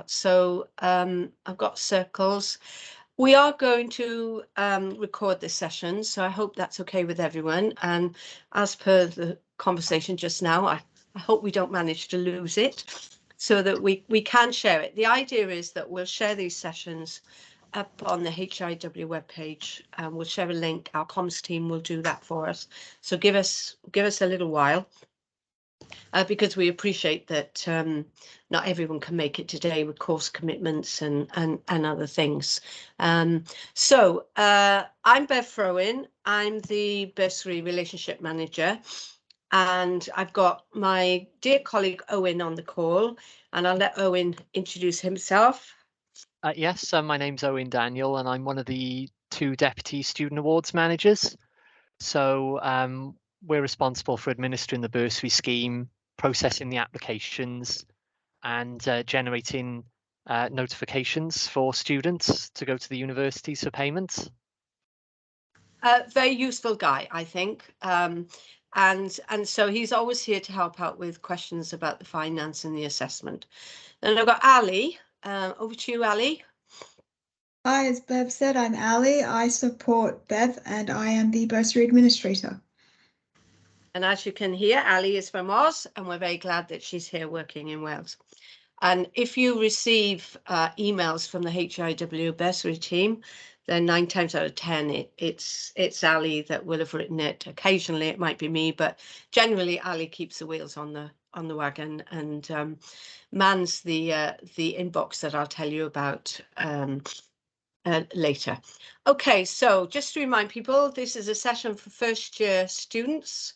So I've got circles. We are going to record this session, so I hope that's okay with everyone. And as per the conversation just now, I hope we don't manage to lose it so that we can share it. The idea is that we'll share these sessions up on the HIW webpage, and we'll share a link. Our comms team will do that for us. So give us a little while. Because we appreciate that not everyone can make it today with course commitments and other things. So I'm Bev Frowen. I'm the Bursary Relationship Manager, and I've got my dear colleague Owen on the call, and I'll let Owen introduce himself. Yes, my name's Owen Daniel, and I'm one of the 2 Deputy Student Awards Managers. So we're responsible for administering the bursary scheme, processing the applications, and generating notifications for students to go to the universities for payments. Very useful guy, I think. And so he's always here to help out with questions about the finance and the assessment. Then I've got Ali. Over to you, Ali. Hi, as Bev said, I'm Ali. I support Bev and I am the Bursary Administrator. And as you can hear, Ali is from Oz, and we're very glad that she's here working in Wales. And if you receive emails from the HIW Bursary team, then 9 times out of 10, it's Ali that will have written it. Occasionally it might be me, but generally Ali keeps the wheels on the wagon and mans the inbox that I'll tell you about later. Okay, so just to remind people, this is a session for first-year students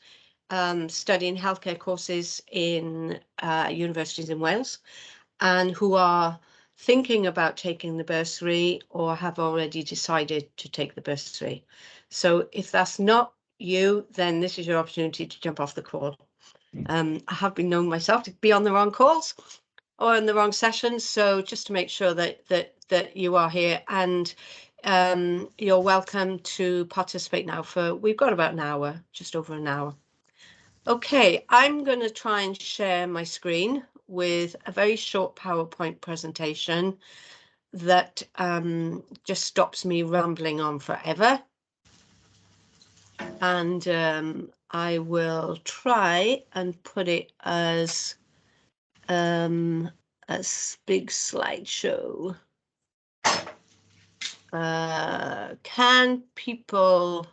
studying healthcare courses in universities in Wales, and who are thinking about taking the bursary or have already decided to take the bursary. So if that's not you, then this is your opportunity to jump off the call. I have been known myself to be on the wrong calls or in the wrong sessions, so just to make sure that you are here, and you're welcome to participate now. We've got about an hour, just over an hour. Okay, I'm going to try and share my screen with a very short PowerPoint presentation that just stops me rambling on forever. And I will try and put it as a big slideshow. Can people...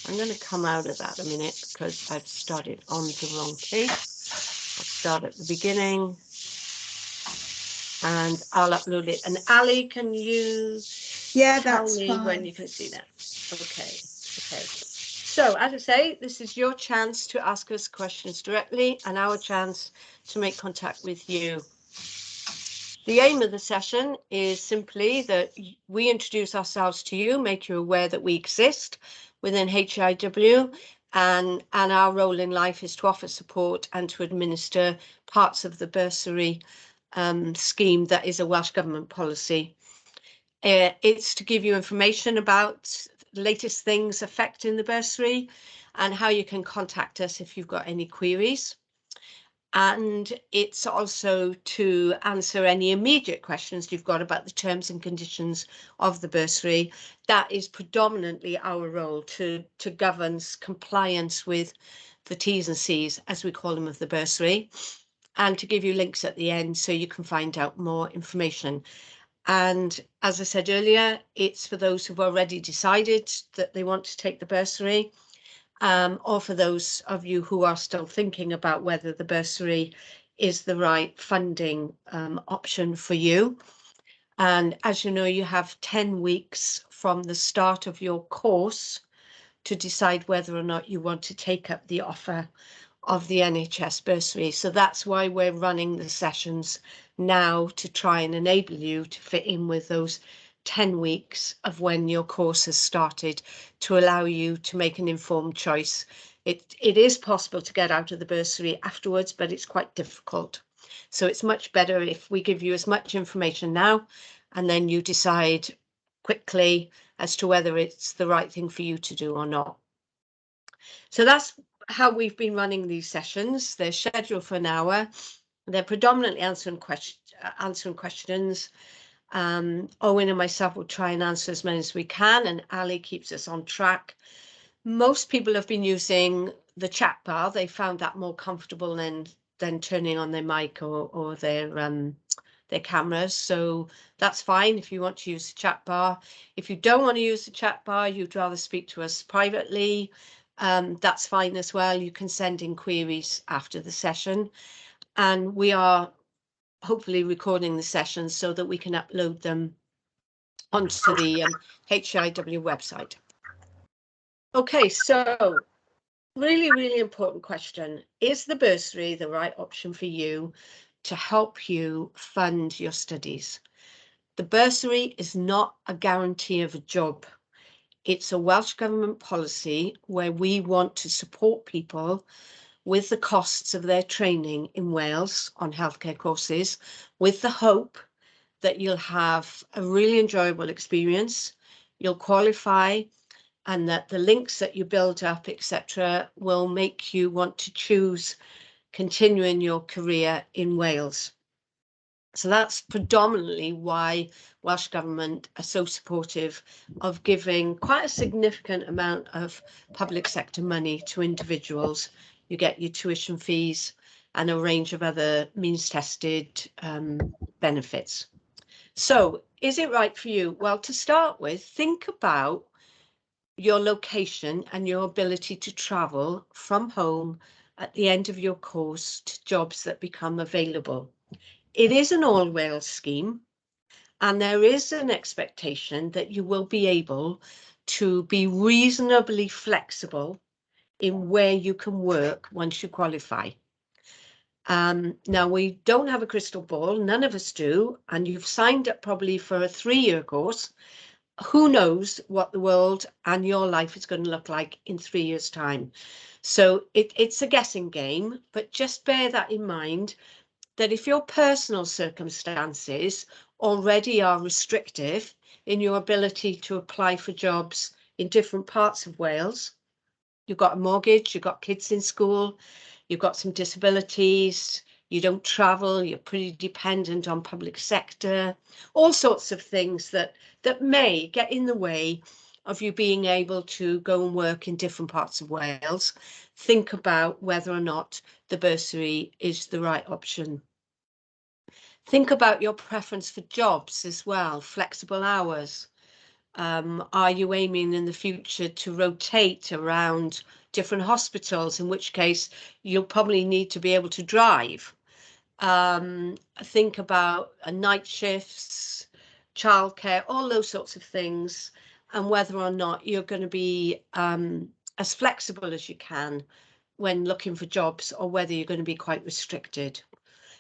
I'm going to come out of that a minute because I've started on the wrong page. I'll start at the beginning and I'll upload it. And Ali, can you tell me when you can see that? Okay. So as I say, this is your chance to ask us questions directly and our chance to make contact with you. The aim of the session is simply that we introduce ourselves to you, make you aware that we exist within HIW, and our role in life is to offer support and to administer parts of the bursary scheme that is a Welsh Government policy. It's to give you information about the latest things affecting the bursary and how you can contact us if you've got any queries. And it's also to answer any immediate questions you've got about the terms and conditions of the bursary. That is predominantly our role, to govern compliance with the T's and C's, as we call them, of the bursary, and to give you links at the end so you can find out more information. And as I said earlier, it's for those who've already decided that they want to take the bursary, or for those of you who are still thinking about whether the bursary is the right funding option for you. And as you know, you have 10 weeks from the start of your course to decide whether or not you want to take up the offer of the NHS bursary. So that's why we're running the sessions now, to try and enable you to fit in with those 10 weeks of when your course has started, to allow you to make an informed choice. It is possible to get out of the bursary afterwards, but it's quite difficult. So it's much better if we give you as much information now, and then you decide quickly as to whether it's the right thing for you to do or not. So that's how we've been running these sessions. They're scheduled for an hour. They're predominantly answering questions. Owen and myself will try and answer as many as we can, and Ali keeps us on track. Most people have been using the chat bar. They found that more comfortable than turning on their mic or their cameras. So that's fine if you want to use the chat bar. If you don't want to use the chat bar, you'd rather speak to us privately, that's fine as well. You can send in queries after the session, and we are hopefully recording the sessions so that we can upload them onto the HIW website. Okay, so really important question. Is the bursary the right option for you to help you fund your studies? The bursary is not a guarantee of a job. It's a Welsh Government policy where we want to support people with the costs of their training in Wales on healthcare courses, with the hope that you'll have a really enjoyable experience, you'll qualify, and that the links that you build up, etc., will make you want to choose continuing your career in Wales. So that's predominantly why Welsh Government are so supportive of giving quite a significant amount of public sector money to individuals. You get your tuition fees and a range of other means-tested benefits. So is it right for you? Well, to start with, think about your location and your ability to travel from home at the end of your course to jobs that become available. It is an all Wales scheme, and there is an expectation that you will be able to be reasonably flexible in where you can work once you qualify. Now, we don't have a crystal ball, none of us do, and you've signed up probably for a 3-year course. Who knows what the world and your life is going to look like in 3 years' time. So it's a guessing game, but just bear that in mind, that if your personal circumstances already are restrictive in your ability to apply for jobs in different parts of Wales, you've got a mortgage, you've got kids in school, you've got some disabilities, you don't travel, you're pretty dependent on public sector, all sorts of things that may get in the way of you being able to go and work in different parts of Wales. Think about whether or not the bursary is the right option. Think about your preference for jobs as well, flexible hours. Are you aiming in the future to rotate around different hospitals, in which case you'll probably need to be able to drive? Think about night shifts, childcare, all those sorts of things, and whether or not you're going to be as flexible as you can when looking for jobs, or whether you're going to be quite restricted.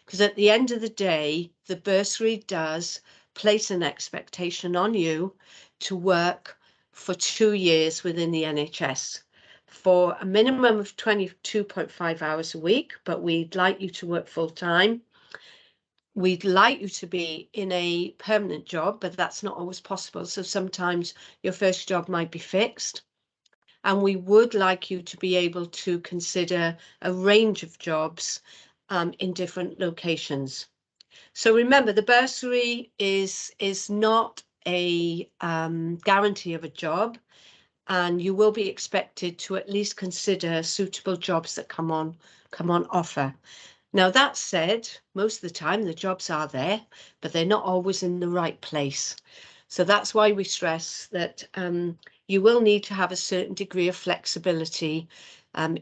Because at the end of the day, the bursary does place an expectation on you to work for 2 years within the NHS for a minimum of 22.5 hours a week, but we'd like you to work full time. We'd like you to be in a permanent job, but that's not always possible. So sometimes your first job might be fixed. And we would like you to be able to consider a range of jobs in different locations. So remember, the bursary is not a guarantee of a job, and you will be expected to at least consider suitable jobs that come on offer. Now, that said, most of the time the jobs are there, but they're not always in the right place. So that's why we stress that you will need to have a certain degree of flexibility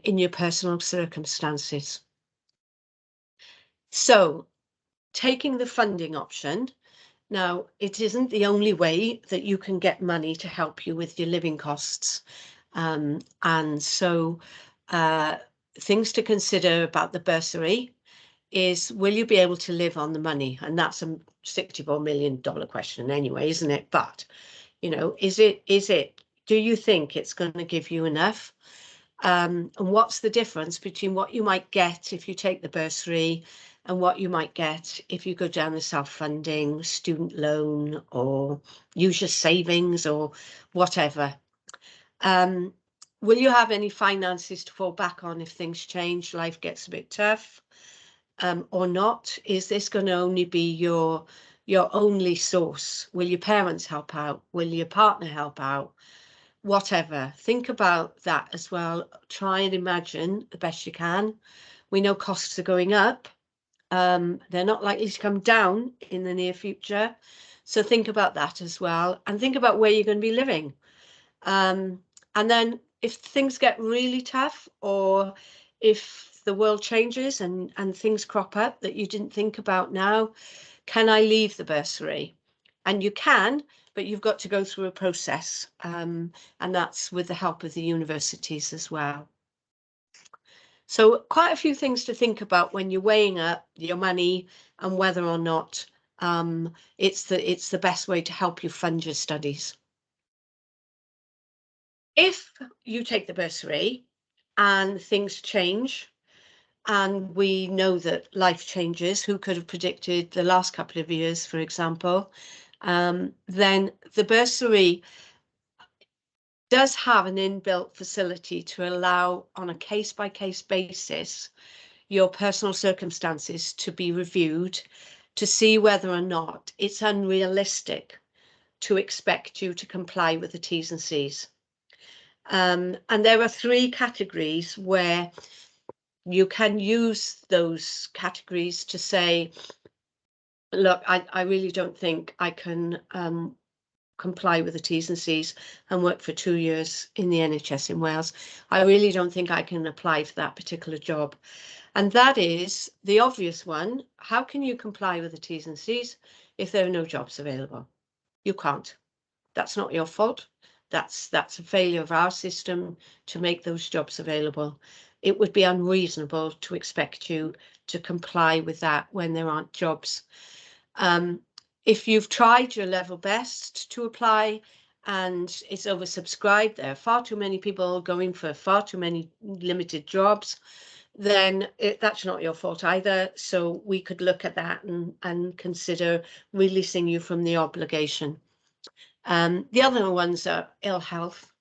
in your personal circumstances. So, taking the funding option, now it isn't the only way that you can get money to help you with your living costs. And so things to consider about the bursary is, will you be able to live on the money? And that's a $64 million question anyway, isn't it? But, you know, do you think it's going to give you enough? And what's the difference between what you might get if you take the bursary and what you might get if you go down the self-funding, student loan, or use your savings or whatever? Will you have any finances to fall back on if things change, life gets a bit tough? or not? Is this going to only be your only source? Will your parents help out? Will your partner help out? Whatever. Think about that as well. Try and imagine the best you can. We know costs are going up. They're not likely to come down in the near future. So think about that as well, and think about where you're going to be living. And then if things get really tough, or if the world changes and things crop up that you didn't think about now, can I leave the bursary? And you can, but you've got to go through a process, and that's with the help of the universities as well. So quite a few things to think about when you're weighing up your money and whether or not it's the best way to help you fund your studies. If you take the bursary and things change, and we know that life changes, who could have predicted the last couple of years, for example, then the bursary does have an inbuilt facility to allow, on a case-by-case basis, your personal circumstances to be reviewed to see whether or not it's unrealistic to expect you to comply with the T's and C's. And there are 3 categories where you can use those categories to say, look, I really don't think I can comply with the T's and C's and work for 2 years in the NHS in Wales. I really don't think I can apply for that particular job. And that is the obvious one. How can you comply with the T's and C's if there are no jobs available? You can't. That's not your fault. That's a failure of our system to make those jobs available. It would be unreasonable to expect you to comply with that when there aren't jobs. If you've tried your level best to apply and it's oversubscribed, there are far too many people going for far too many limited jobs, then that's not your fault either. So we could look at that and consider releasing you from the obligation. The other ones are ill health.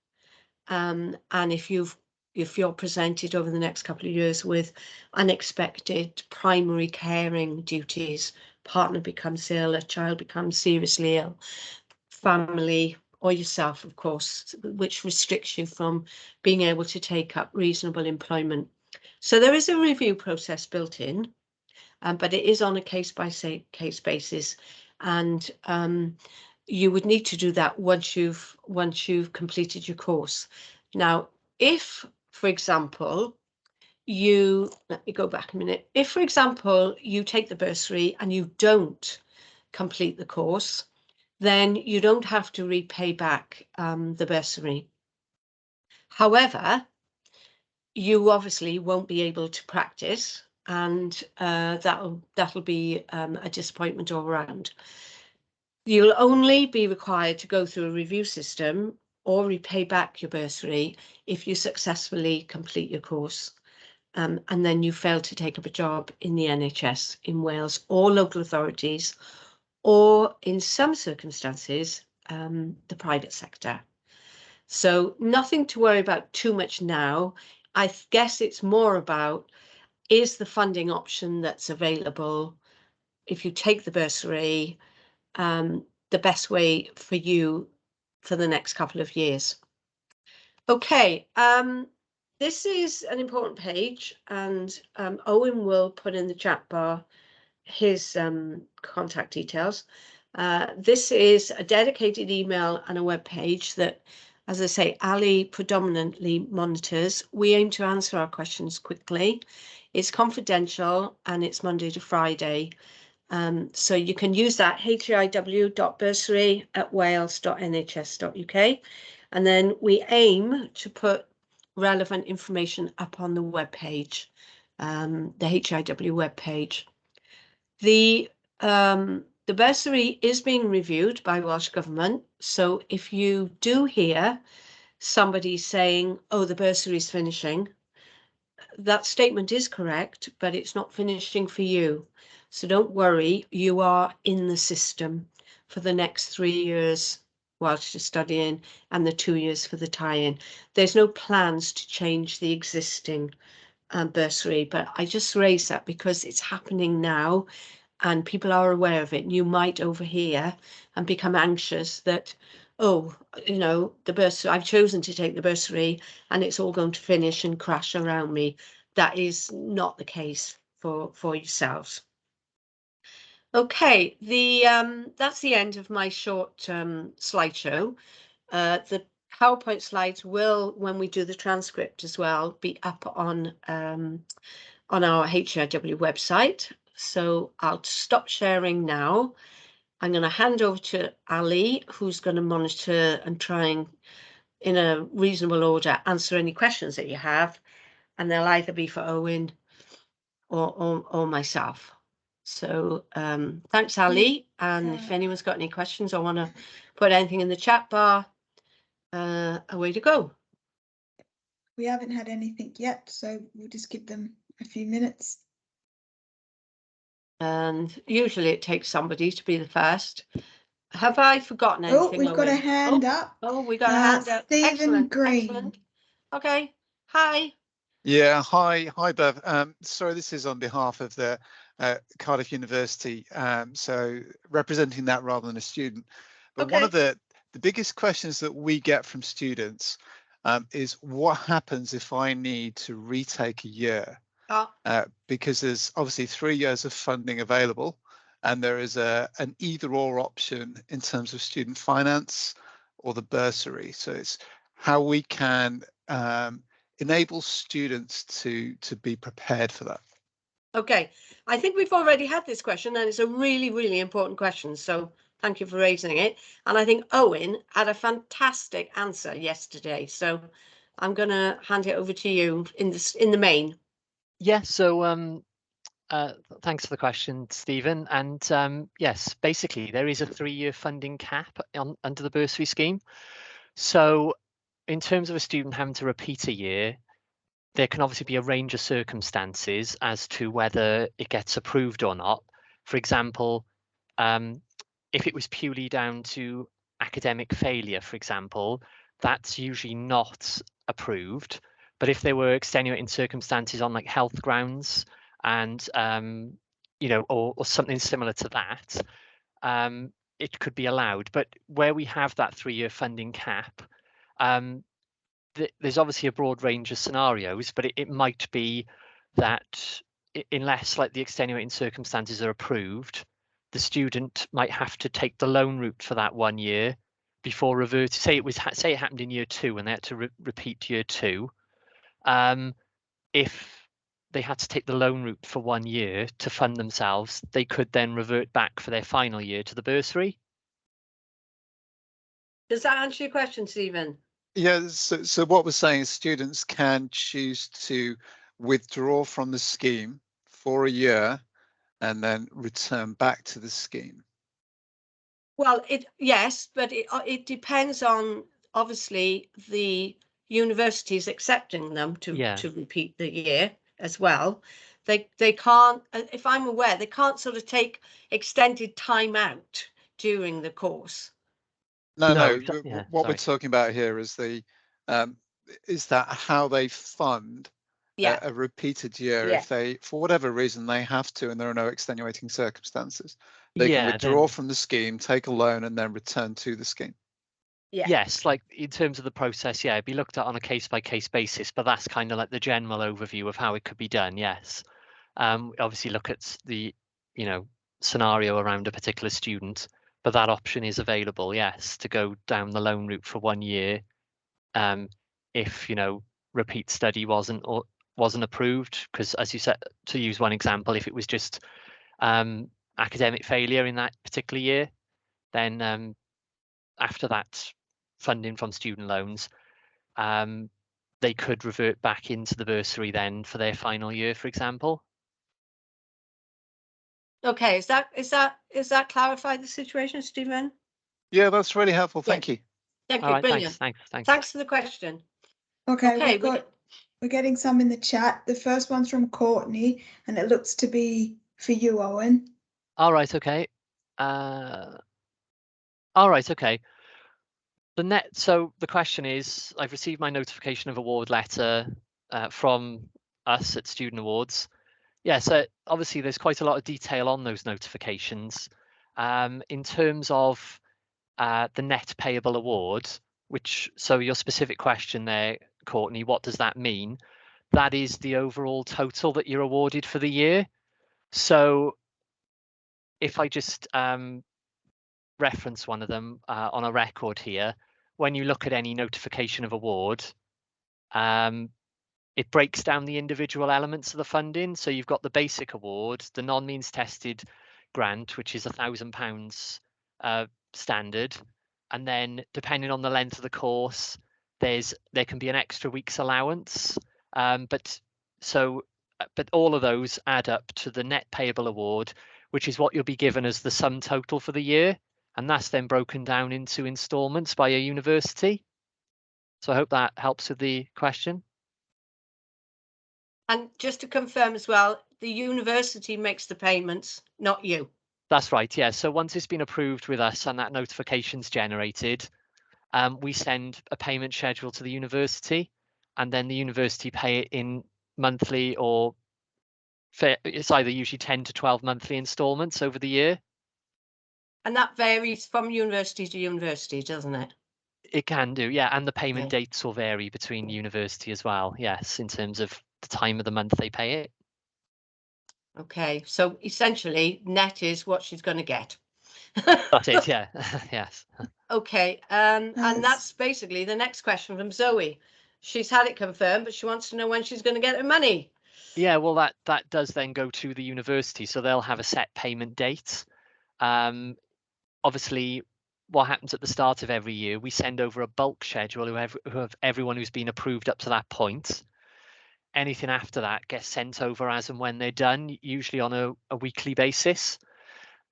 And if you're presented over the next couple of years with unexpected primary caring duties, partner becomes ill, a child becomes seriously ill, family or yourself, of course, which restricts you from being able to take up reasonable employment. So there is a review process built in, but it is on a case-by-case basis, and you would need to do that once you've completed your course. Now, if, for example, let me go back a minute. If, for example, you take the bursary and you don't complete the course, then you don't have to repay back the bursary. However, you obviously won't be able to practice, and that'll be a disappointment all around. You'll only be required to go through a review system or repay back your bursary if you successfully complete your course, and then you fail to take up a job in the NHS in Wales or local authorities, or in some circumstances, the private sector. So nothing to worry about too much now. I guess it's more about, is the funding option that's available if you take the bursary the best way for you for the next couple of years? Okay, this is an important page, and Owen will put in the chat bar his contact details. This is a dedicated email and a web page that, as I say, Ali predominantly monitors. We aim to answer our questions quickly. It's confidential and it's Monday to Friday. So you can use that, heiw.bursary@wales.nhs.uk. And then we aim to put relevant information up on the web page, the HIW web page. The bursary is being reviewed by Welsh Government. So if you do hear somebody saying, oh, the bursary is finishing, that statement is correct, but it's not finishing for you. So don't worry, you are in the system for the next 3 years whilst you're studying and the 2 years for the tie-in. There's no plans to change the existing bursary, but I just raise that because it's happening now and people are aware of it. And you might overhear and become anxious that, oh, you know, the bursary, I've chosen to take the bursary and it's all going to finish and crash around me. That is not the case for yourselves. Okay, that's the end of my short slideshow. The PowerPoint slides will, when we do the transcript as well, be up on our HRW website. So I'll stop sharing now. I'm going to hand over to Ali, who's going to monitor and try and, in a reasonable order, answer any questions that you have. And they'll either be for Owen or myself. So thanks, Ali. And if anyone's got any questions or want to put anything in the chat bar, away to go. We haven't had anything yet, so we'll just give them a few minutes. And usually it takes somebody to be the first. Have I forgotten anything? Oh, we've got a hand up. Oh, we got a hand up. Stephen Excellent, Green. excellent. Okay, hi. Yeah, hi, Bev. Sorry, this is on behalf of the Cardiff University, so representing that rather than a student. But one of the biggest questions that we get from students is what happens if I need to retake a year? Because there's obviously 3 years of funding available, and there is an either-or option in terms of student finance or the bursary. So it's how we can enable students to be prepared for that. Okay, I think we've already had this question, and it's a really, really important question. So thank you for raising it. And I think Owen had a fantastic answer yesterday. So I'm going to hand it over to you in the main. Yeah, so thanks for the question, Stephen. And yes, basically there is a 3-year funding cap under the bursary scheme. So in terms of a student having to repeat a year, there can obviously be a range of circumstances as to whether it gets approved or not. For example, if it was purely down to academic failure, for example, that's usually not approved. But if there were extenuating circumstances on like health grounds and you know, or something similar to that, it could be allowed. But where we have that 3-year funding cap, there's obviously a broad range of scenarios, but it might be that unless like the extenuating circumstances are approved, the student might have to take the loan route for that 1 year before reverting. Say it happened in year 2 and they had to repeat year 2. If they had to take the loan route for 1 year to fund themselves, they could then revert back for their final year to the bursary. Does that answer your question, Stephen? Yeah, so what we're saying is students can choose to withdraw from the scheme for a year and then return back to the scheme. Well, yes, but it depends on obviously the universities accepting them to repeat the year as well. They can't, if I'm aware, they can't sort of take extended time out during the course. No. What we're talking about here is that how they fund a repeated year if they, for whatever reason, they have to and there are no extenuating circumstances. They can withdraw from the scheme, take a loan, and then return to the scheme. Yes, like in terms of the process, it'd be looked at on a case-by-case basis, but that's kind of like the general overview of how it could be done. Yes, obviously look at the scenario around a particular student, but that option is available. Yes, to go down the loan route for 1 year, if repeat study wasn't approved, because as you said, to use one example, if it was just academic failure in that particular year, then after that funding from student loans, they could revert back into the bursary then for their final year, for example. Okay, is that clarified the situation, Stephen? Yeah, that's really helpful. Thank you. Thank you. Brilliant. Thanks for the question. Okay, we're getting some in the chat. The first one's from Courtney, and it looks to be for you, Owen. All right. Okay. All right. Okay. So the question is, I've received my notification of award letter from us at Student Awards. Yeah, so obviously there's quite a lot of detail on those notifications. In terms of the net payable award, so your specific question there, Courtney, what does that mean? That is the overall total that you're awarded for the year. So if I just reference one of them on a record here, when you look at any notification of award, it breaks down the individual elements of the funding. So you've got the basic award, the non-means tested grant, which is £1,000 standard. And then depending on the length of the course, there can be an extra week's allowance. But all of those add up to the net payable award, which is what you'll be given as the sum total for the year. And that's then broken down into instalments by a university. So I hope that helps with the question. And just to confirm as well, the university makes the payments, not you. That's right, yeah. So once it's been approved with us and that notification's generated, we send a payment schedule to the university, and then the university pay it in monthly, or it's either usually 10 to 12 monthly installments over the year. And that varies from university to university, doesn't it? It can do, yeah. And the payment dates will vary between university as well, yes, in terms of the time of the month they pay it. Okay, so essentially net is what she's going to get. That's it, yeah. Yes. Okay, and that's basically the next question from Zoe. She's had it confirmed, but she wants to know when she's going to get her money. Yeah, well, that does then go to the university, so they'll have a set payment date. Obviously, what happens at the start of every year, we send over a bulk schedule of everyone who's been approved up to that point. Anything after that gets sent over as and when they're done, usually on a weekly basis.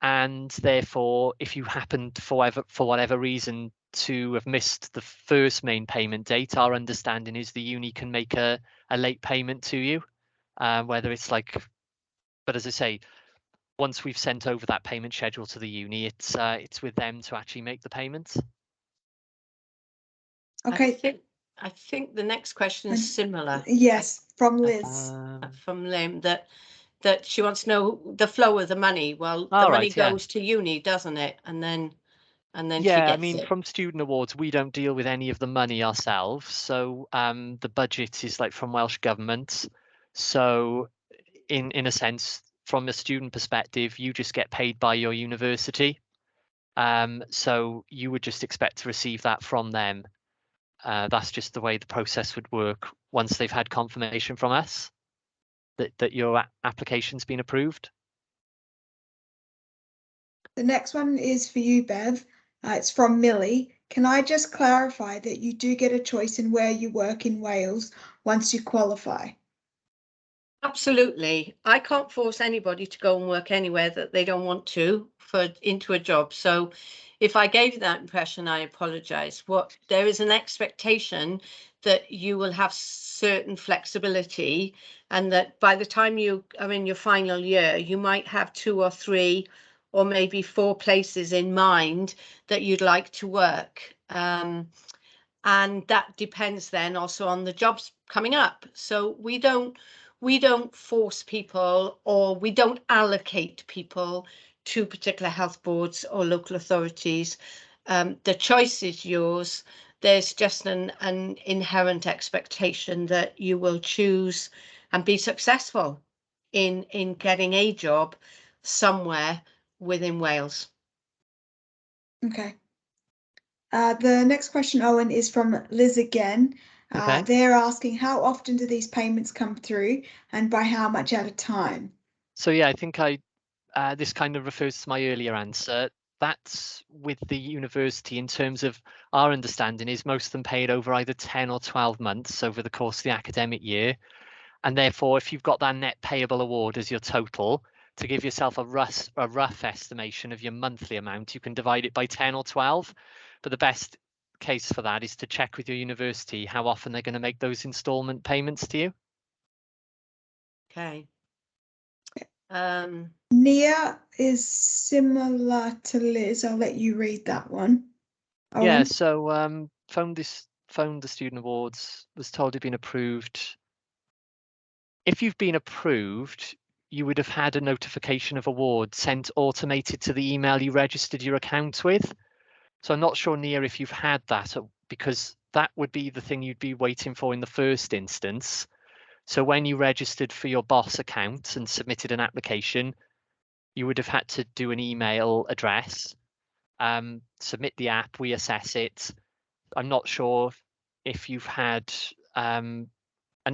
And therefore, if you happen for whatever reason to have missed the first main payment date, our understanding is the uni can make a late payment to you, whether it's like, but as I say, once we've sent over that payment schedule to the uni, it's with them to actually make the payment. Okay. I think the next question is similar. Yes, from Liz. From Lim, that she wants to know the flow of the money. Well, the money goes to uni, doesn't it? And then yeah, she gets I mean, from Student Awards, we don't deal with any of the money ourselves. So the budget is like from Welsh Government. So in a sense, from a student perspective, you just get paid by your university. So you would just expect to receive that from them. That's just the way the process would work once they've had confirmation from us that your application's been approved. The next one is for you, Bev. It's from Millie. Can I just clarify that you do get a choice in where you work in Wales once you qualify? Absolutely. I can't force anybody to go and work anywhere that they don't want to into a job. So if I gave you that impression, I apologize. There is an expectation that you will have certain flexibility, and that by the time you are in your final year, you might have 2 or 3 or maybe 4 places in mind that you'd like to work. And that depends then also on the jobs coming up. So we don't force people, or we don't allocate people to particular health boards or local authorities. The choice is yours. There's just an inherent expectation that you will choose and be successful in getting a job somewhere within Wales. Okay. The next question, Owen, is from Liz again. Okay. They're asking, how often do these payments come through, and by how much at a time? So yeah, I think this kind of refers to my earlier answer. That's with the university in terms of our understanding is most of them paid over either 10 or 12 months over the course of the academic year. And therefore, if you've got that net payable award as your total, to give yourself a rough estimation of your monthly amount, you can divide it by 10 or 12. But the best case for that is to check with your university how often they're going to make those installment payments to you. Okay. Nia is similar to Liz. I'll let you read that one. Owen? Yeah, so phoned the Student Awards, was told it'd been approved if you've been approved, you would have had a notification of award sent automated to the email you registered your account with. So I'm not sure, Nia, if you've had that, because that would be the thing you'd be waiting for in the first instance. So when you registered for your BOSS account and submitted an application, you would have had to do an email address, submit the app, we assess it. I'm not sure if you've had, and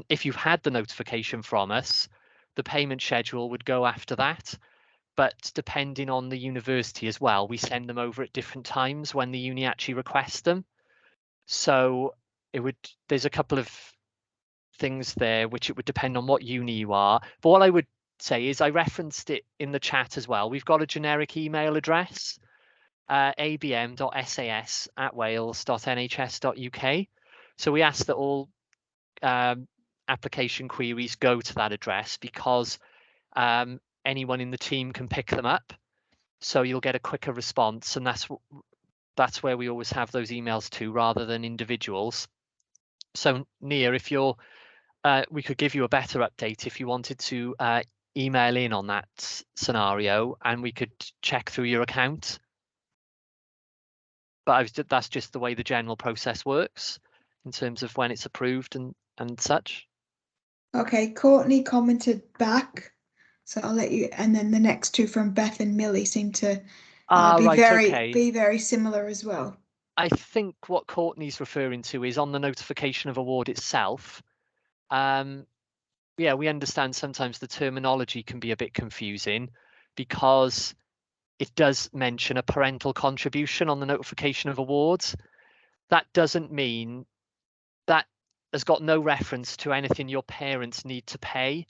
if you've had the notification from us, the payment schedule would go after that. But depending on the university as well, we send them over at different times when the uni actually requests them. So there's a couple of things there which it would depend on what uni you are. But what I would say is, I referenced it in the chat as well. We've got a generic email address, abm.sas@wales.nhs.uk. So we ask that all application queries go to that address, because anyone in the team can pick them up, so you'll get a quicker response, and that's where we always have those emails to, rather than individuals. So Nia, if you're we could give you a better update if you wanted to email in on that scenario, and we could check through your account. But that's just the way the general process works in terms of when it's approved and such. Okay, Courtney commented back, so I'll let you, and then the next two from Beth and Millie seem to be very similar as well. I think what Courtney's referring to is on the notification of award itself. Yeah, we understand sometimes the terminology can be a bit confusing, because it does mention a parental contribution on the notification of awards. That doesn't mean that has got no reference to anything your parents need to pay.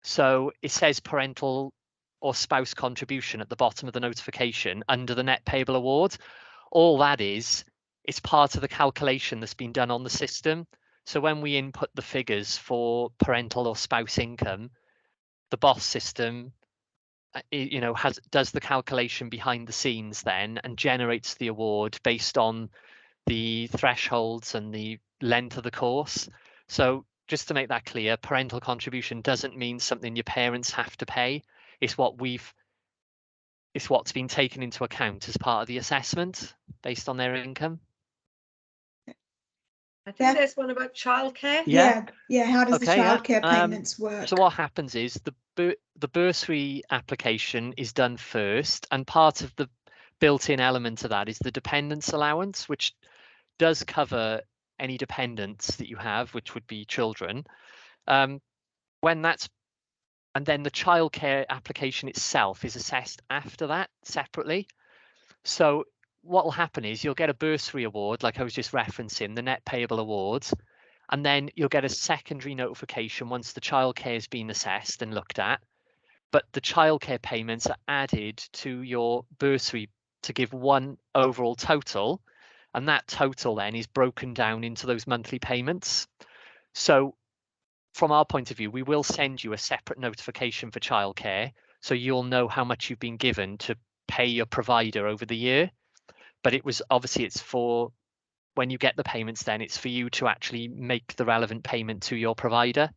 So it says parental or spouse contribution at the bottom of the notification under the net payable award. All that is, it's part of the calculation that's been done on the system. So when we input the figures for parental or spouse income, the BOSS system, does the calculation behind the scenes then, and generates the award based on the thresholds and the length of the course. So just to make that clear, parental contribution doesn't mean something your parents have to pay. It's what's been taken into account as part of the assessment based on their income. I think there's one about childcare. Yeah. How does the childcare payments work? So what happens is the bursary application is done first, and part of the built-in element of that is the dependence allowance, which does cover any dependents that you have, which would be children. And then the childcare application itself is assessed after that separately. So what will happen is you'll get a bursary award, like I was just referencing, the net payable awards, and then you'll get a secondary notification once the childcare has been assessed and looked at. But the childcare payments are added to your bursary to give one overall total, and that total then is broken down into those monthly payments. So from our point of view, we will send you a separate notification for childcare, so you'll know how much you've been given to pay your provider over the year. But it's for when you get the payments, then it's for you to actually make the relevant payment to your provider.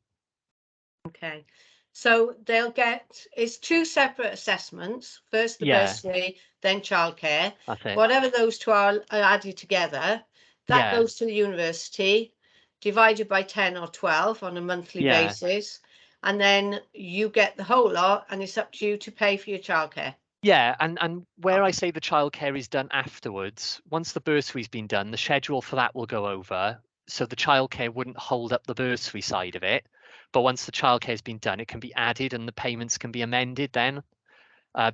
Okay, so it's two separate assessments. First the bursary, then childcare. Whatever those two are added together, that goes to the university, divided by 10 or 12 on a monthly basis, and then you get the whole lot, and it's up to you to pay for your childcare. Yeah, and where I say the childcare is done afterwards, once the bursary's been done, the schedule for that will go over. So the childcare wouldn't hold up the bursary side of it. But once the childcare has been done, it can be added and the payments can be amended then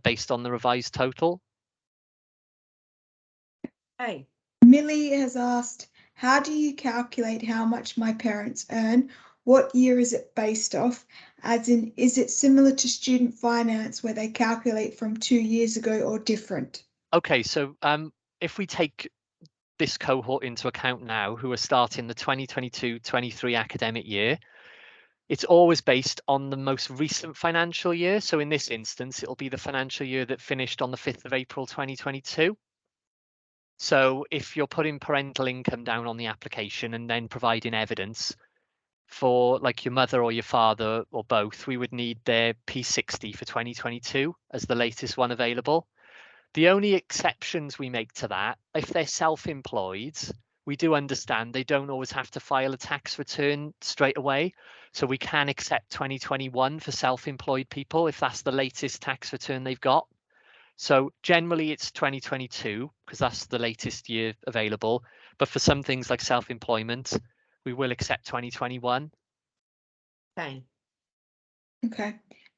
based on the revised total. Hey. Millie has asked, how do you calculate how much my parents earn? What year is it based off? As in, is it similar to student finance where they calculate from 2 years ago or different? Okay, so if we take this cohort into account now, who are starting the 2022-23 academic year, it's always based on the most recent financial year. So in this instance, it'll be the financial year that finished on the 5th of April 2022. So if you're putting parental income down on the application and then providing evidence for like your mother or your father or both, we would need their P60 for 2022 as the latest one available. The only exceptions we make to that, if they're self-employed, we do understand they don't always have to file a tax return straight away. So we can accept 2021 for self-employed people if that's the latest tax return they've got. So generally it's 2022 because that's the latest year available. But for some things like self-employment, we will accept 2021. Okay. Okay.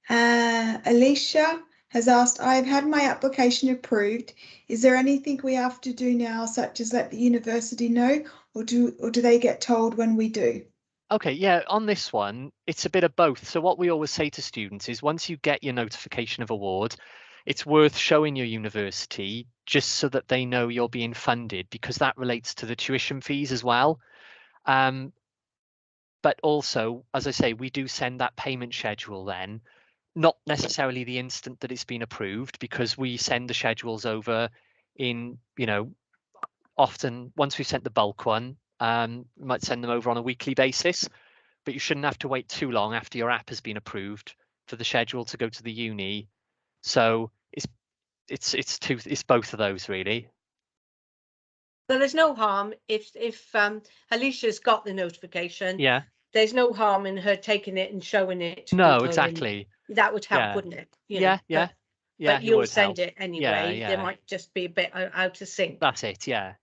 Alicia has asked, I've had my application approved. Is there anything we have to do now, such as let the university know, or do they get told when we do? Okay, yeah, on this one, it's a bit of both. So what we always say to students is once you get your notification of award, it's worth showing your university just so that they know you're being funded, because that relates to the tuition fees as well. But also, as I say, we do send that payment schedule then, not necessarily the instant that it's been approved, because we send the schedules over in, often once we've sent the bulk one, we might send them over on a weekly basis, but you shouldn't have to wait too long after your app has been approved for the schedule to go to the uni. So it's both of those really. So there's no harm if Alicia's got the notification. Yeah. There's no harm in her taking it and showing it to No, people. exactly. That would help, Yeah. wouldn't it? Yeah. But It you'll would send help. it anyway. Yeah. They might just be a bit out of sync. That's it. Yeah.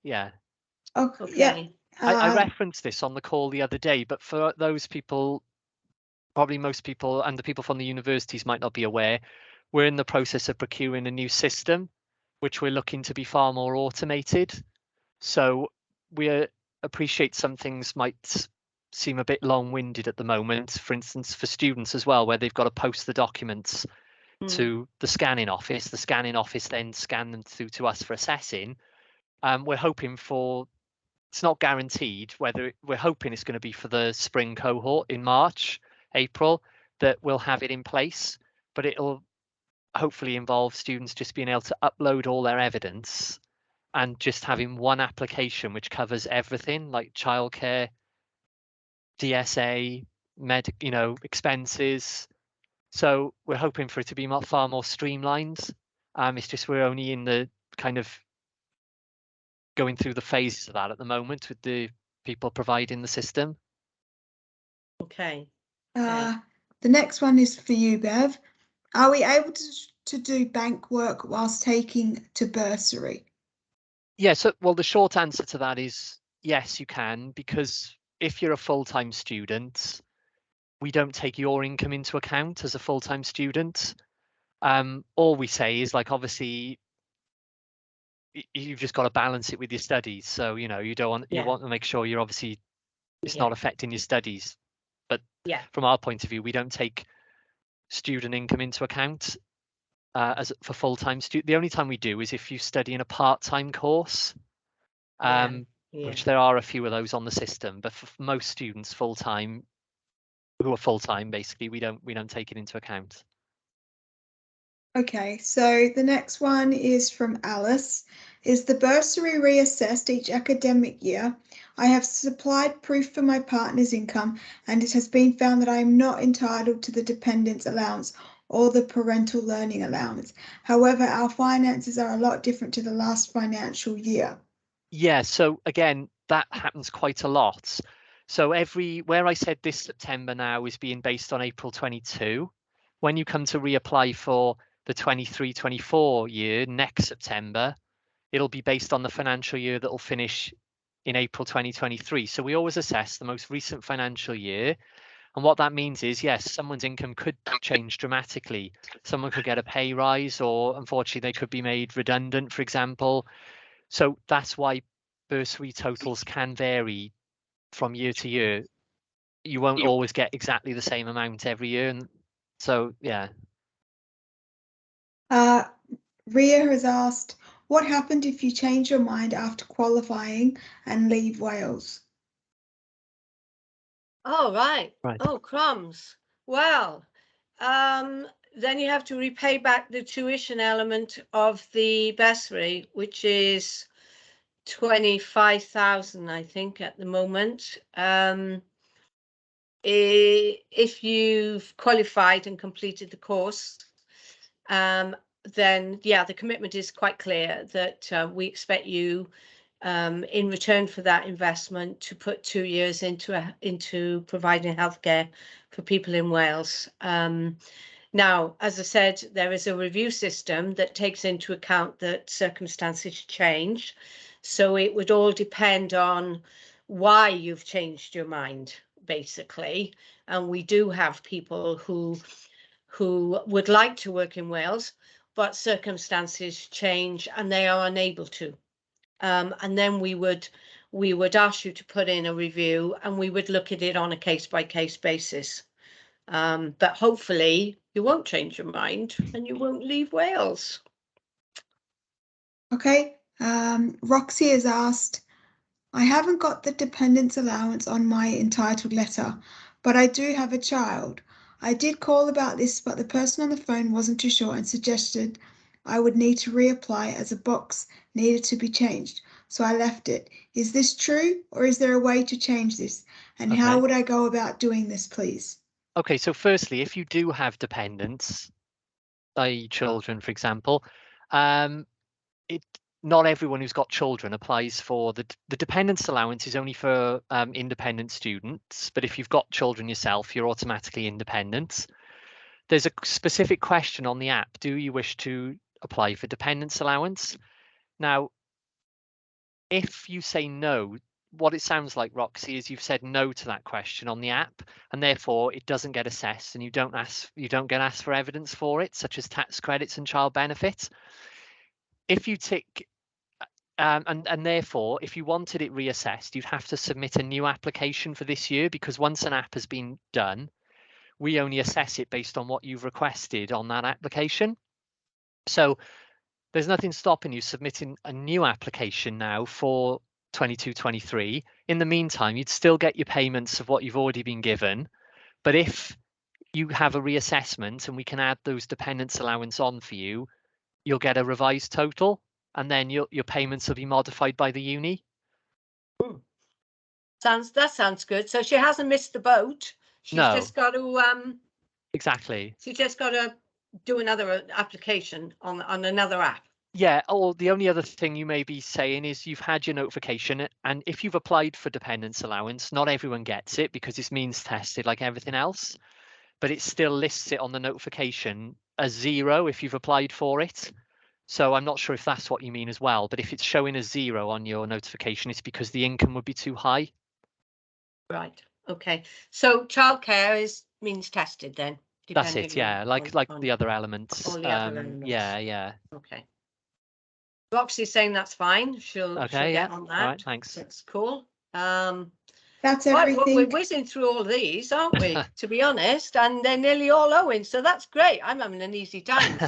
Okay. Yeah. I referenced this on the call the other day, but for those people, probably most people and the people from the universities might not be aware, we're in the process of procuring a new system, which we're looking to be far more automated. So we appreciate some things might seem a bit long-winded at the moment, for instance, for students as well, where they've got to post the documents to the scanning office. The scanning office then scan them through to us for assessing. We're hoping for, it's not guaranteed whether we're hoping it's going to be for the spring cohort in March, April, that we'll have it in place, but it'll hopefully involve students just being able to upload all their evidence and just having one application which covers everything like childcare, DSA, expenses. So we're hoping for it to be far more streamlined. It's just we're only in the kind of going through the phases of that at the moment with the people providing the system. Okay. The next one is for you, Bev. Are we able to do bank work whilst taking to bursary? Yeah, so well, the short answer to that is yes, you can, because if you're a full-time student, we don't take your income into account as a full-time student. All we say is, like, obviously you've just got to balance it with your studies. So, you want to make sure you're obviously it's not affecting your studies. But from our point of view, we don't take student income into account as for full-time student. The only time we do is if you study in a part-time course, which there are a few of those on the system. But for most students full-time, who are full-time, basically, we don't take it into account. Okay, so the next one is from Alice. Is the bursary reassessed each academic year? I have supplied proof for my partner's income, and it has been found that I am not entitled to the dependence allowance or the parental learning allowance. However, our finances are a lot different to the last financial year. Yeah, so again, that happens quite a lot. So where I said this September now is being based on April 22, when you come to reapply for the 23-24 year next September, it'll be based on the financial year that will finish in April 2023. So we always assess the most recent financial year. And what that means is, yes, someone's income could change dramatically. Someone could get a pay rise, or unfortunately they could be made redundant, for example. So that's why bursary totals can vary from year to year. You won't always get exactly the same amount every year. And so, yeah. Ria has asked, what happened if you change your mind after qualifying and leave Wales? Oh, right. Right. Oh, crumbs. Well, then you have to repay back the tuition element of the bursary, which is 25,000, I think, at the moment. if you've qualified and completed the course, then yeah, the commitment is quite clear that we expect you, in return for that investment, to put 2 years into providing healthcare for people in Wales. Now, as I said, there is a review system that takes into account that circumstances change. So it would all depend on why you've changed your mind, basically. And we do have people who would like to work in Wales, but circumstances change and they are unable to. And then we would ask you to put in a review, and we would look at it on a case-by-case basis. But hopefully you won't change your mind and you won't leave Wales. Okay. Roxy has asked, I haven't got the dependence allowance on my entitled letter, but I do have a child. I did call about this, but the person on the phone wasn't too sure and suggested I would need to reapply as a box needed to be changed. So I left it. Is this true, or is there a way to change this? And Okay. how would I go about doing this, please? Okay, so firstly, if you do have dependents, i.e. children, for example, not everyone who's got children applies for the dependence allowance. Is only for independent students, but if you've got children yourself, you're automatically independent. There's a specific question on the app. Do you wish to apply for dependence allowance? Now, if you say no, what it sounds like, Roxy, is you've said no to that question on the app, and therefore it doesn't get assessed, and you don't get asked for evidence for it, such as tax credits and child benefits. If you tick and therefore, if you wanted it reassessed, you'd have to submit a new application for this year, because once an app has been done, we only assess it based on what you've requested on that application. So there's nothing stopping you submitting a new application now for 22-23. In the meantime, you'd still get your payments of what you've already been given. But if you have a reassessment and we can add those dependence allowance on for you, you'll get a revised total, and then your payments will be modified by the uni. That sounds good. So she hasn't missed the boat. She's just got to exactly. She's just got to do another application on another app. Yeah, or the only other thing you may be saying is you've had your notification, and if you've applied for dependence allowance, not everyone gets it because it's means tested like everything else, but it still lists it on the notification as 0 if you've applied for it. So I'm not sure if that's what you mean as well, but if it's showing as 0 on your notification, it's because the income would be too high. Right. Okay. So childcare is means tested then. That's it. Yeah, like the other elements. All the other elements. Yeah. Okay. Roxy's saying that's fine. She'll get on that. Right, thanks. That's cool. That's everything. We're whizzing through all these, aren't we? To be honest, and they're nearly all Owen, so that's great. I'm having an easy time.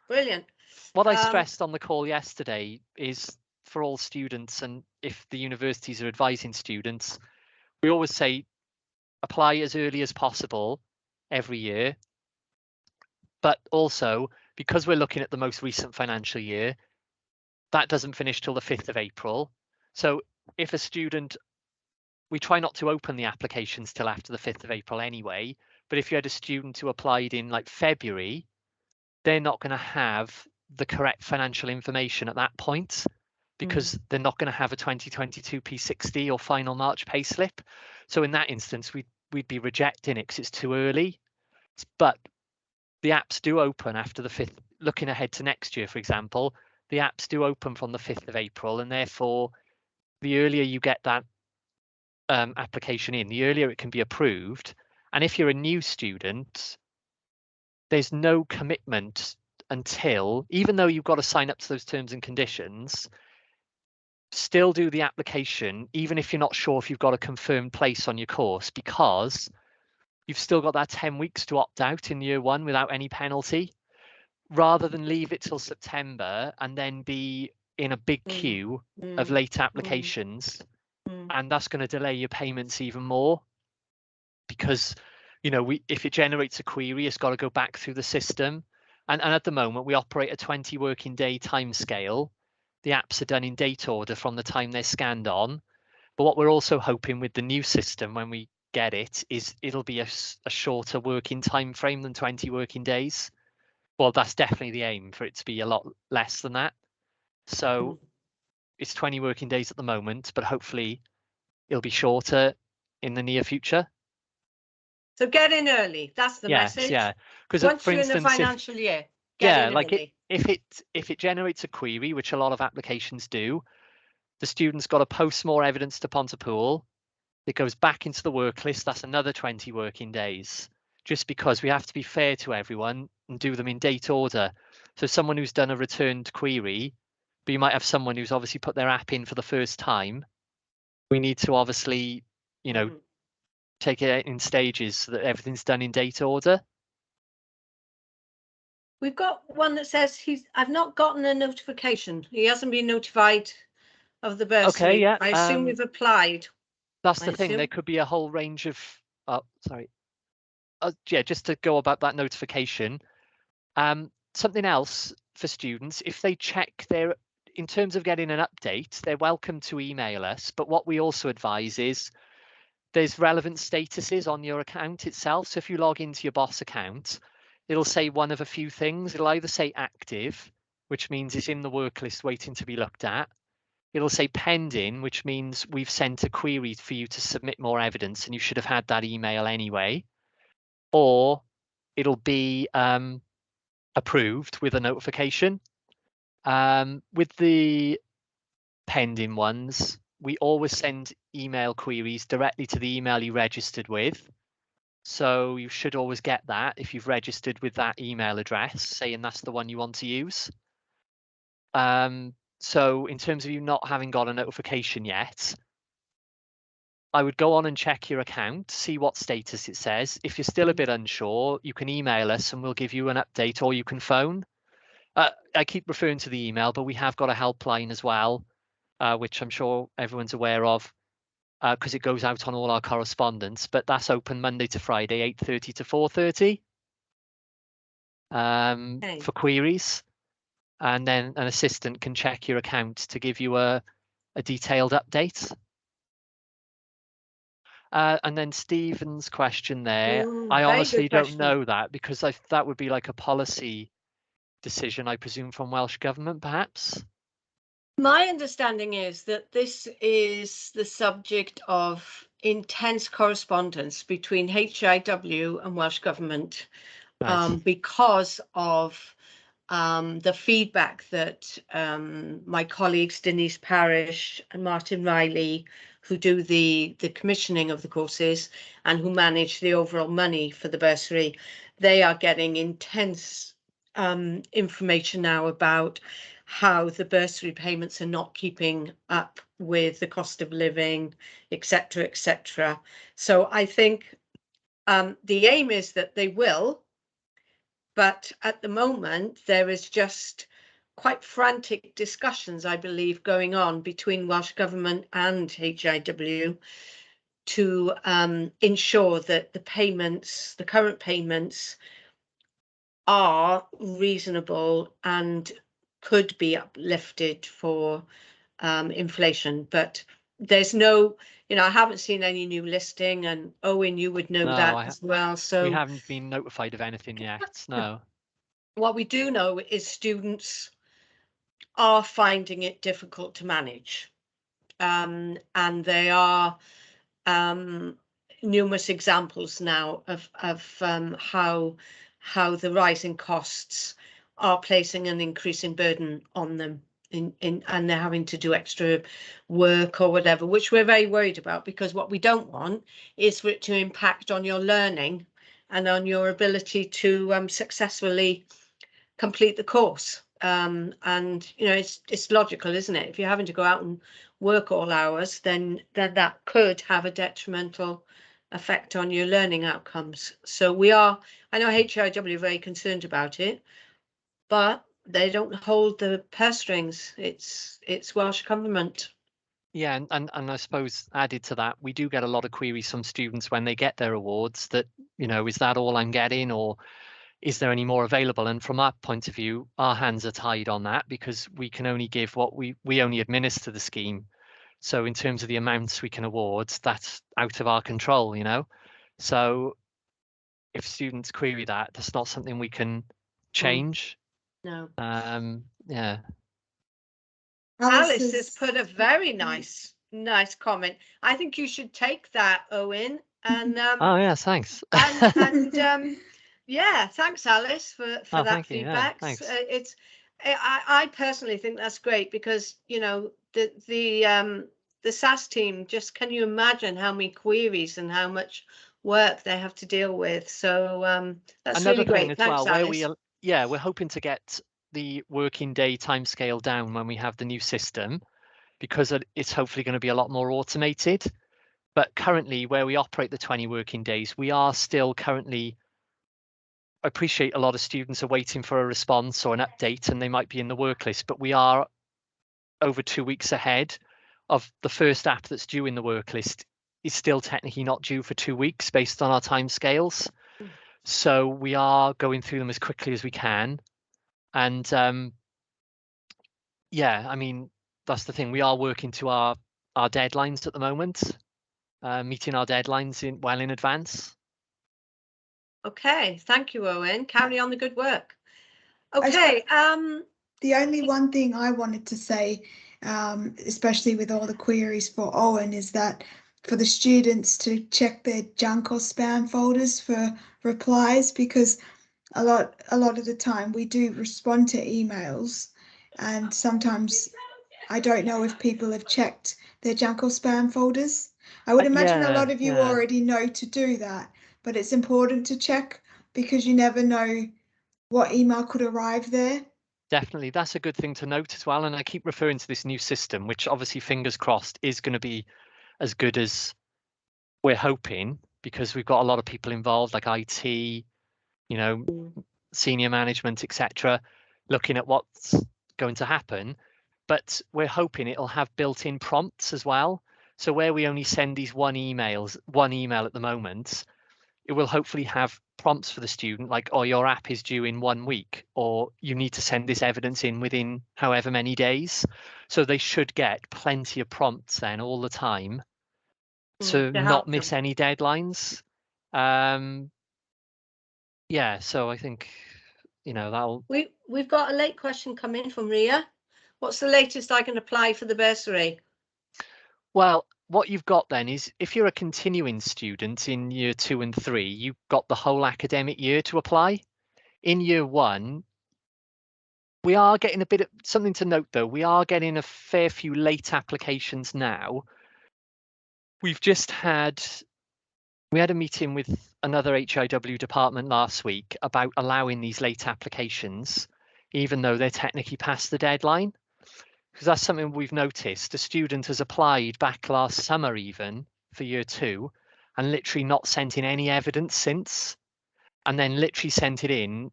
Brilliant. What I stressed on the call yesterday is for all students, and if the universities are advising students, we always say apply as early as possible every year. But also, because we're looking at the most recent financial year, that doesn't finish till the 5th of April. So if a student, we try not to open the applications till after the 5th of April anyway, but if you had a student who applied in like February, they're not going to have the correct financial information at that point, because they're not going to have a 2022 P60 or final March payslip. So in that instance, we'd be rejecting it because it's too early. But the apps do open after the 5th. Looking ahead to next year, for example, the apps do open from the 5th of April, and therefore the earlier you get that application in, the earlier it can be approved. And if you're a new student, there's no commitment until, even though you've got to sign up to those terms and conditions, still do the application, even if you're not sure if you've got a confirmed place on your course, because you've still got that 10 weeks to opt out in year 1 without any penalty, rather than leave it till September and then be in a big queue of late applications. And that's going to delay your payments even more, because if it generates a query, it's got to go back through the system. And at the moment, we operate a 20 working day time scale. The apps are done in date order from the time they're scanned on. But what we're also hoping with the new system, when we get it is it'll be a shorter working time frame than 20 working days. Well, that's definitely the aim, for it to be a lot less than that. So it's 20 working days at the moment, but hopefully it'll be shorter in the near future. So get in early. That's the message. Yeah. Because once for you're instance, in the financial year, get in early. if it generates a query, which a lot of applications do, the student's got to post more evidence to Pontypool. It goes back into the work list. That's another 20 working days, just because we have to be fair to everyone and do them in date order. So someone who's done a returned query, but you might have someone who's obviously put their app in for the first time. We need to obviously, take it in stages so that everything's done in date order. We've got one that says I've not gotten a notification. He hasn't been notified of the bursary. Okay, yeah. I assume we've applied. That's the thing. There could be a whole range of. Just to go about that notification. Something else for students, if they check in terms of getting an update, they're welcome to email us. But what we also advise is there's relevant statuses on your account itself. So if you log into your boss account, it'll say one of a few things. It'll either say active, which means it's in the work list waiting to be looked at. It'll say pending, which means we've sent a query for you to submit more evidence and you should have had that email anyway. Or it'll be approved with a notification. With the pending ones, we always send email queries directly to the email you registered with. So you should always get that if you've registered with that email address, saying that's the one you want to use. So in terms of you not having got a notification yet, I would go on and check your account, see what status it says. If you're still a bit unsure, you can email us and we'll give you an update, or you can phone. I keep referring to the email, but we have got a helpline as well, which I'm sure everyone's aware of, because it goes out on all our correspondence. But that's open Monday to Friday, 8:30 to 4:30 for queries. And then an assistant can check your account to give you a detailed update. And then Stephen's question there, I honestly don't know that, because that would be like a policy decision, I presume, from Welsh Government, perhaps. My understanding is that this is the subject of intense correspondence between HIW and Welsh Government, because of the feedback that my colleagues Denise Parish and Martin Riley, who do the commissioning of the courses and who manage the overall money for the bursary, they are getting intense information now about how the bursary payments are not keeping up with the cost of living, etc., etc. So I think the aim is that they will, but at the moment there is just quite frantic discussions, I believe, going on between Welsh Government and HIW to ensure that the current payments are reasonable and could be uplifted for inflation. But there's no, I haven't seen any new listing, and Owen, you would know that as well. So we haven't been notified of anything yet. No. What we do know is students are finding it difficult to manage, and there are numerous examples now of how the rising costs are placing an increasing burden on them, and they're having to do extra work or whatever, which we're very worried about, because what we don't want is for it to impact on your learning and on your ability to successfully complete the course. And it's logical, isn't it? If you're having to go out and work all hours, then that could have a detrimental effect on your learning outcomes. So I know HIW are very concerned about it, but they don't hold the purse strings. It's Welsh Government. Yeah, and I suppose added to that, we do get a lot of queries from students when they get their awards that, is that all I'm getting, or is there any more available? And from our point of view, our hands are tied on that, because we can only give what we only administer the scheme. So in terms of the amounts we can award, that's out of our control, you know. So if students query that, that's not something we can change. No. Yeah. Alice has put a very nice comment. I think you should take that, Owen. And oh yeah, thanks. and yeah, thanks, Alice, for that feedback. Yeah, thanks. I personally think that's great, because you know the SAS team, just, can you imagine how many queries and how much work they have to deal with? So that's Another really great. thing as Thanks, well, Alice. where we're hoping to get the working day timescale down when we have the new system, because it's hopefully going to be a lot more automated. But currently, where we operate the 20 working days, we are still currently, I appreciate a lot of students are waiting for a response or an update, and they might be in the work list, but we are over 2 weeks ahead of the first app that's due in the work list is still technically not due for 2 weeks based on our timescales. So we are going through them as quickly as we can. And yeah, I mean, that's the thing. We are working to our deadlines at the moment, meeting our deadlines well in advance. Okay, thank you, Owen. Carry on the good work. Okay. The only one thing I wanted to say, especially with all the queries for Owen, is that for the students to check their junk or spam folders for replies, because a lot of the time we do respond to emails, and sometimes I don't know if people have checked their junk or spam folders. I would imagine a lot of you already know to do that, but it's important to check, because you never know what email could arrive there. Definitely, that's a good thing to note as well. And I keep referring to this new system, which obviously, fingers crossed, is going to be as good as we're hoping, because we've got a lot of people involved, like IT, you know, senior management, etc., looking at what's going to happen. But we're hoping it'll have built-in prompts as well. So where we only send these one email at the moment, it will hopefully have prompts for the student, like, oh, your app is due in 1 week, or you need to send this evidence in within however many days. So they should get plenty of prompts then all the time to not miss any deadlines. Yeah, so I think, you know, that'll... We've got a late question coming from Ria. What's the latest I can apply for the bursary? Well, what you've got then is, if you're a continuing student in year 2 and 3, you've got the whole academic year to apply. In year 1, we are getting a bit of something to note, though. We are getting a fair few late applications now. We had a meeting with another HIW department last week about allowing these late applications, even though they're technically past the deadline. Because that's something we've noticed. A student has applied back last summer even for year 2 and literally not sent in any evidence since, and then literally sent it in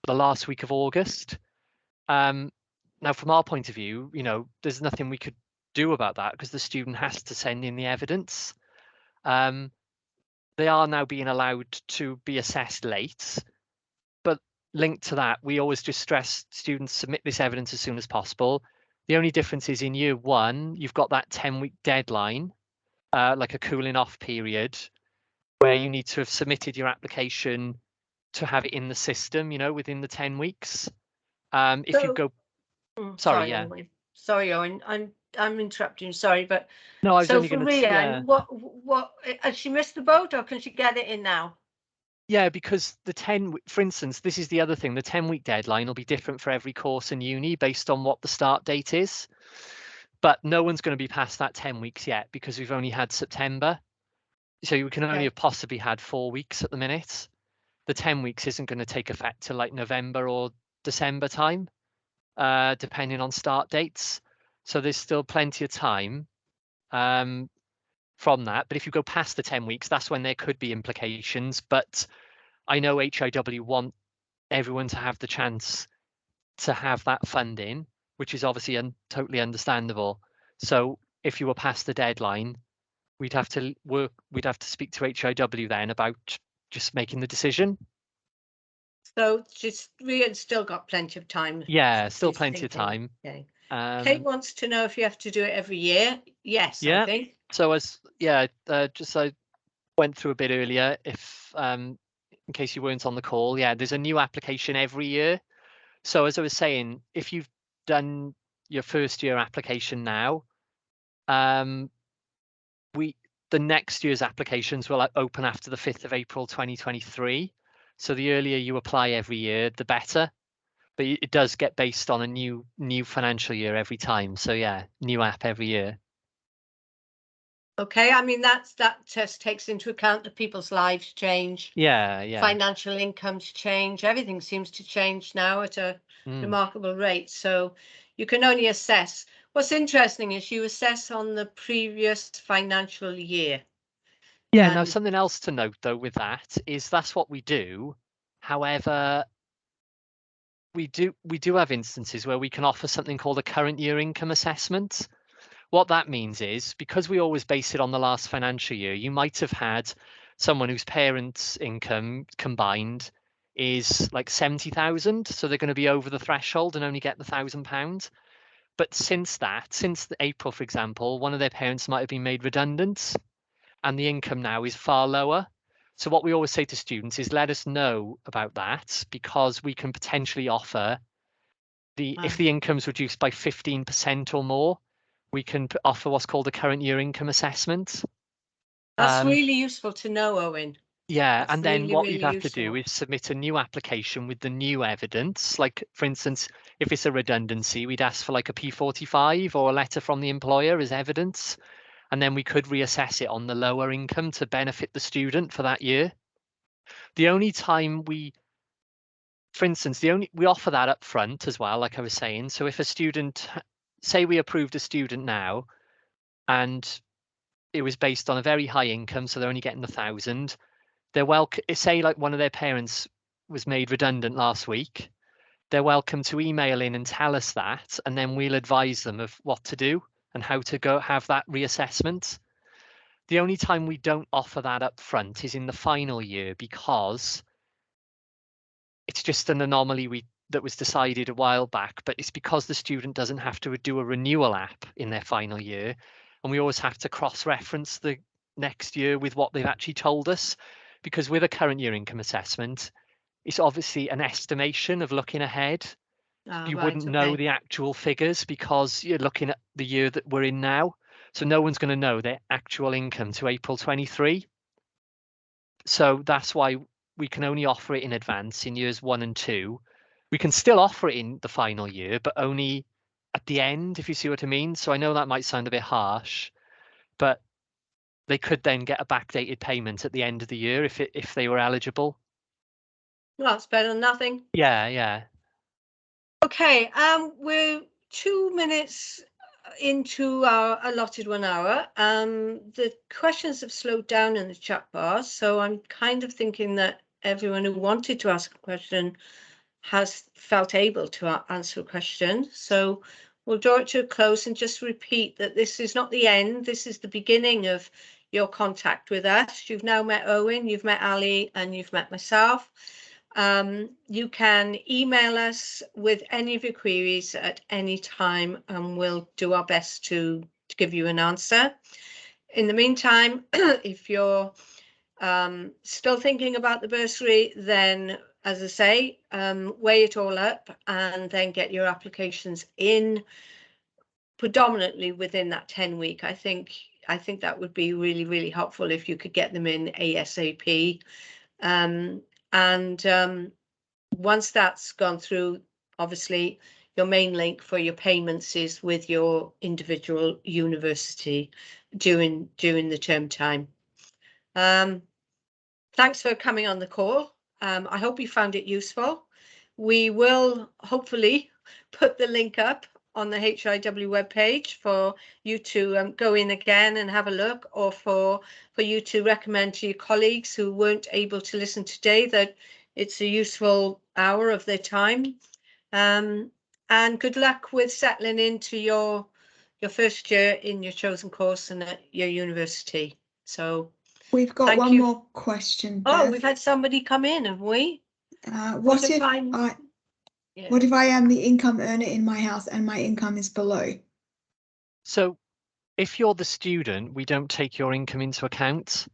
the last week of August. Now, from our point of view, you know, there's nothing we could do about that, because the student has to send in the evidence. They are now being allowed to be assessed late, but linked to that, we always just stress students submit this evidence as soon as possible. The only difference is in year 1, you've got that 10-week deadline, like a cooling off period, where you need to have submitted your application to have it in the system, you know, within the 10 weeks. If you go, sorry, yeah. Sorry, Owen, I'm interrupting you, sorry, but no, I was so only for going Ria, yeah. What has she missed the boat, or can she get it in now? Yeah, because for instance, this is the other thing, the 10-week deadline will be different for every course in uni based on what the start date is. But no one's going to be past that 10 weeks yet, because we've only had September. So you can only have possibly had 4 weeks at the minute. The 10 weeks isn't going to take effect till like November or December time, depending on start dates. So there's still plenty of time from that. But if you go past the 10 weeks, that's when there could be implications. But I know HIW want everyone to have the chance to have that funding, which is obviously totally understandable. So if you were past the deadline, we'd have to speak to HIW then about just making the decision. So we had still got plenty of time. Yeah, still plenty of time. Okay. Kate wants to know if you have to do it every year. Yes, yeah. I think. So just I went through a bit earlier, if in case you weren't on the call, there's a new application every year. So as I was saying, if you've done your first year application now, the next year's applications will open after the 5th of April 2023. So the earlier you apply every year, the better. But it does get based on a new financial year every time. So yeah, new app every year. Okay, I mean that just takes into account that people's lives change. Yeah. Financial incomes change. Everything seems to change now at a remarkable rate. So you can only assess. What's interesting is you assess on the previous financial year. Yeah. Now something else to note though with that is that's what we do. However, we do have instances where we can offer something called a current year income assessment. What that means is, because we always base it on the last financial year, you might have had someone whose parents' income combined is like 70,000, so they're going to be over the threshold and only get the £1,000. But since the April, for example, one of their parents might have been made redundant, and the income now is far lower. So what we always say to students is, let us know about that, because we can potentially offer if the income's reduced by 15% or more, we can offer what's called a current year income assessment. That's really useful to know, Owen. Yeah, That's and then really, what really you'd have useful. to do is submit a new application with the new evidence. Like, for instance, if it's a redundancy, we'd ask for like a P45 or a letter from the employer as evidence, and then we could reassess it on the lower income to benefit the student for that year. The only time for instance, we offer that up front as well, like I was saying. So if a student, say we approved a student now, and it was based on a very high income, so they're only getting 1,000. They're welcome. Say like one of their parents was made redundant last week. They're welcome to email in and tell us that, and then we'll advise them of what to do and how to go have that reassessment. The only time we don't offer that up front is in the final year, because it's just an anomaly that was decided a while back, but it's because the student doesn't have to do a renewal app in their final year. And we always have to cross-reference the next year with what they've actually told us, because with a current year income assessment, it's obviously an estimation of looking ahead. You wouldn't know the actual figures because you're looking at the year that we're in now. So no one's going to know their actual income to April 23. So that's why we can only offer it in advance in years 1 and 2. We can still offer it in the final year, but only at the end, if you see what I mean. So I know that might sound a bit harsh, but they could then get a backdated payment at the end of the year if they were eligible. Well, it's better than nothing. Yeah. Okay, we're 2 minutes into our allotted 1 hour. The questions have slowed down in the chat bar, so I'm kind of thinking that everyone who wanted to ask a question has felt able to answer a question. So we'll draw it to a close and just repeat that this is not the end. This is the beginning of your contact with us. You've now met Owen, you've met Ali, and you've met myself. You can email us with any of your queries at any time, and we'll do our best to give you an answer. In the meantime, if you're still thinking about the bursary, then, as I say, weigh it all up and then get your applications in predominantly within that 10-week. I think that would be really, really helpful if you could get them in ASAP. Once that's gone through, obviously, your main link for your payments is with your individual university during the term time. Thanks for coming on the call. I hope you found it useful. We will hopefully put the link up on the HIW webpage for you to go in again and have a look, or for you to recommend to your colleagues who weren't able to listen today that it's a useful hour of their time. And good luck with settling into your first year in your chosen course and at your university. So we've got one more question. Oh, we've had somebody come in, have we? What if Yeah. What if I am the income earner in my house and my income is below? So if you're the student, we don't take your income into account.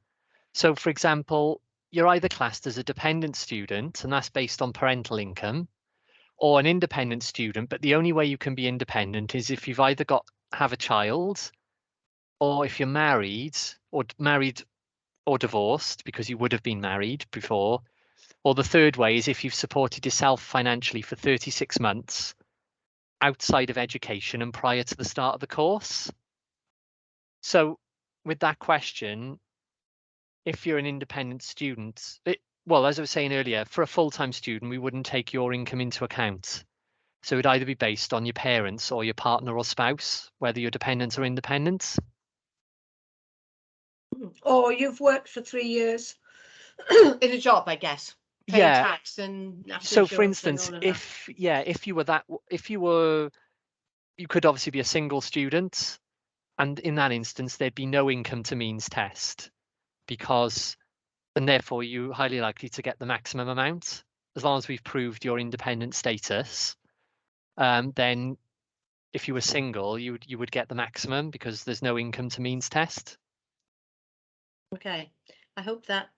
So for example, you're either classed as a dependent student, and that's based on parental income, or an independent student, but the only way you can be independent is if you've either have a child, or if you're married or divorced, because you would have been married before. Or the third way is if you've supported yourself financially for 36 months outside of education and prior to the start of the course. So with that question, if you're an independent student, well, as I was saying earlier, for a full-time student, we wouldn't take your income into account. So it'd either be based on your parents or your partner or spouse, whether you're dependent or independent. Or you've worked for 3 years in a job, I guess. Paying Yeah. tax and So for insurance and instance, all of if you could obviously be a single student, and in that instance, there'd be no income to means test, and therefore you're highly likely to get the maximum amount. As long as we've proved your independent status, then if you were single, you would get the maximum because there's no income to means test. Okay, I hope that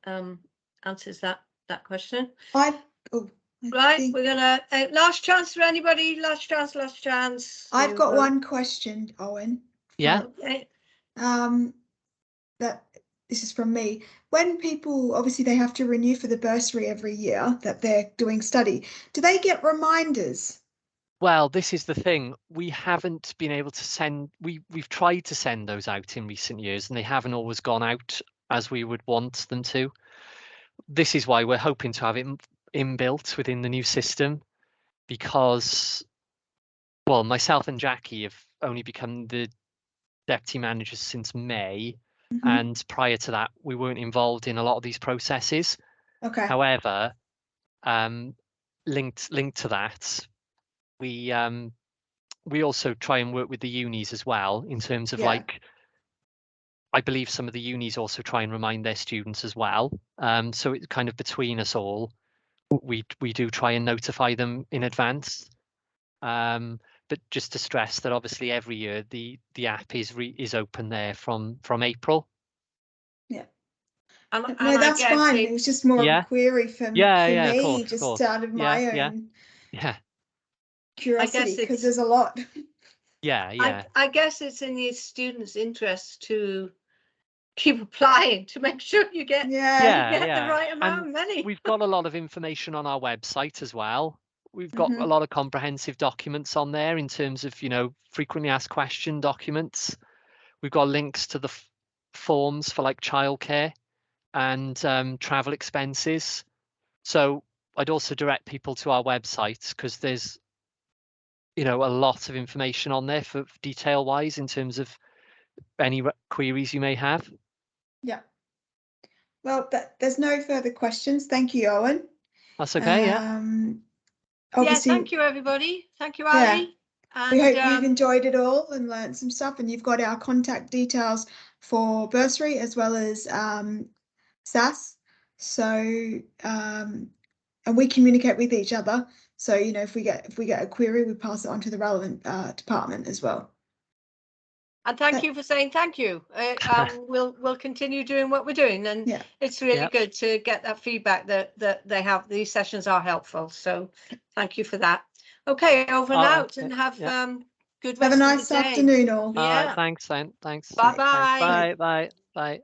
answers that question. Right, we're gonna last chance for anybody. Last chance. I've got one question, Owen. Yeah. Okay. That this is from me. When people obviously they have to renew for the bursary every year that they're doing study, do they get reminders? Well, this is the thing. We haven't been able to send. We've tried to send those out in recent years, and they haven't always gone out as we would want them to. This is why we're hoping to have it inbuilt within the new system, because, well, myself and Jackie have only become the deputy managers since May, and prior to that, we weren't involved in a lot of these processes. Okay. However, linked to that, we also try and work with the unis as well in terms of like, I believe some of the unis also try and remind their students as well. So it's kind of between us all, we do try and notify them in advance. But just to stress that obviously every year the app is open there from April. Yeah. And no, that's fine. It was just more of a query for me, of course. Out of my own curiosity, because there's a lot. I guess it's in the students' interest to keep applying to make sure you get the right amount of money. We've got a lot of information on our website as well. We've got a lot of comprehensive documents on there in terms of, frequently asked question documents. We've got links to the forms for like childcare and travel expenses. So I'd also direct people to our website, because there's a lot of information on there for detail wise in terms of any queries you may have. Yeah. Well, there's no further questions. Thank you, Owen. That's okay. Obviously, thank you, everybody. Thank you, Ali. And we hope you've enjoyed it all and learned some stuff, and you've got our contact details for Bursary as well as SAS. So and we communicate with each other. So if we get a query, we pass it on to the relevant department as well. And thank you for saying thank you. We'll continue doing what we're doing, and it's really good to get that feedback that these sessions are helpful. So thank you for that. Okay, over and out, and have good rest have a nice of the day. Afternoon all. All right, thanks. Bye-bye. Bye.